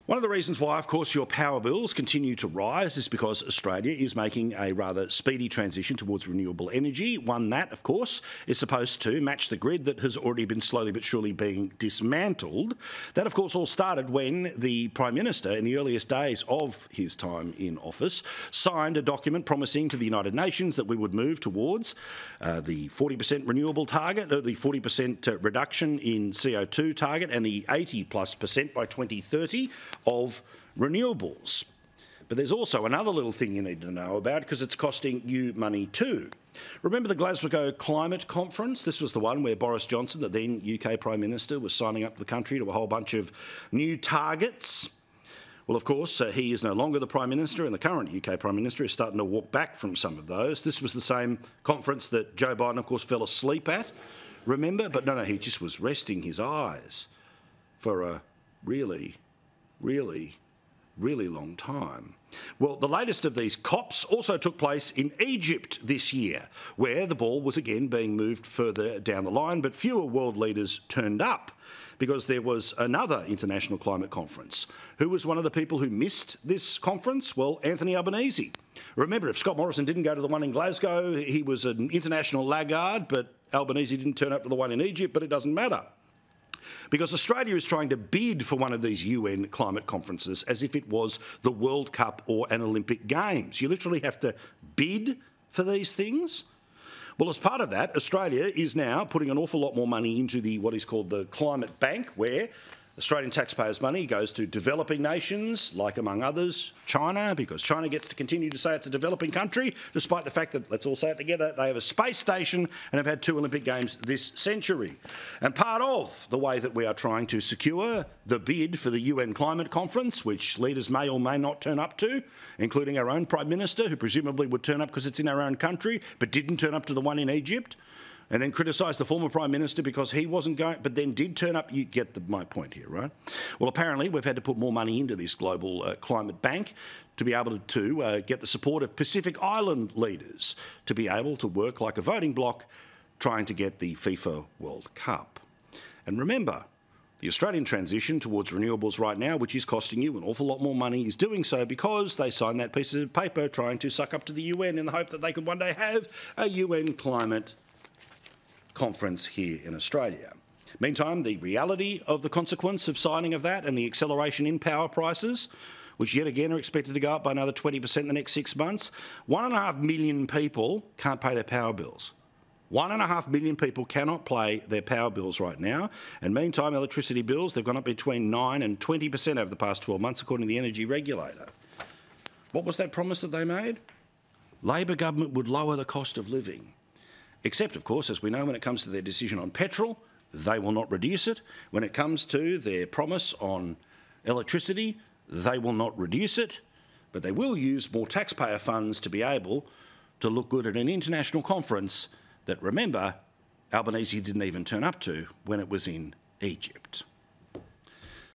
One of the reasons why, of course, your power bills continue to rise is because Australia is making a rather speedy transition towards renewable energy, one that, of course, is supposed to match the grid that has already been slowly but surely being dismantled. That, of course, all started when the Prime Minister, in the earliest days of his time in office, signed a document promising to the United Nations that we would move towards the 40% renewable target, the 40% reduction in CO2 target, and the 80+% by 2030 of renewables. But there's also another little thing you need to know about, because it's costing you money too. Remember the Glasgow Climate Conference? This was the one where Boris Johnson, the then UK Prime Minister, was signing up the country to a whole bunch of new targets. Well, of course, he is no longer the Prime Minister, and the current UK Prime Minister is starting to walk back from some of those. This was the same conference that Joe Biden, of course, fell asleep at, remember? But no, he just was resting his eyes for a really long time. Well, the latest of these COPs also took place in Egypt this year, where the ball was again being moved further down the line, but fewer world leaders turned up because there was another international climate conference. Who was one of the people who missed this conference? Well, Anthony Albanese. Remember, if Scott Morrison didn't go to the one in Glasgow, he was an international laggard, but Albanese didn't turn up to the one in Egypt, but it doesn't matter. Because Australia is trying to bid for one of these UN climate conferences as if it was the World Cup or an Olympic Games. You literally have to bid for these things. Well, as part of that, Australia is now putting an awful lot more money into what is called the Climate Bank, where Australian taxpayers' money goes to developing nations, like, among others, China, because China gets to continue to say it's a developing country, despite the fact that, let's all say it together, they have a space station and have had 2 Olympic Games this century. And part of the way that we are trying to secure the bid for the UN Climate Conference, which leaders may or may not turn up to, including our own Prime Minister, who presumably would turn up because it's in our own country, but didn't turn up to the one in Egypt, and then criticised the former Prime Minister because he wasn't going, but then did turn up. You get my point here, right? Well, apparently we've had to put more money into this global climate bank to be able to get the support of Pacific Island leaders to be able to work like a voting bloc trying to get the FIFA World Cup. And remember, the Australian transition towards renewables right now, which is costing you an awful lot more money, is doing so because they signed that piece of paper trying to suck up to the UN in the hope that they could one day have a UN climate conference here in Australia. Meantime, the reality of the consequence of signing of that and the acceleration in power prices, which yet again are expected to go up by another 20% in the next 6 months, 1.5 million people can't pay their power bills. 1.5 million people cannot pay their power bills right now, and meantime electricity bills, they've gone up between 9 and 20% over the past 12 months according to the energy regulator. What was that promise that they made? Labor government would lower the cost of living. Except, of course, as we know, when it comes to their decision on petrol, they will not reduce it. When it comes to their promise on electricity, they will not reduce it, but they will use more taxpayer funds to be able to look good at an international conference that, remember, Albanese didn't even turn up to when it was in Egypt.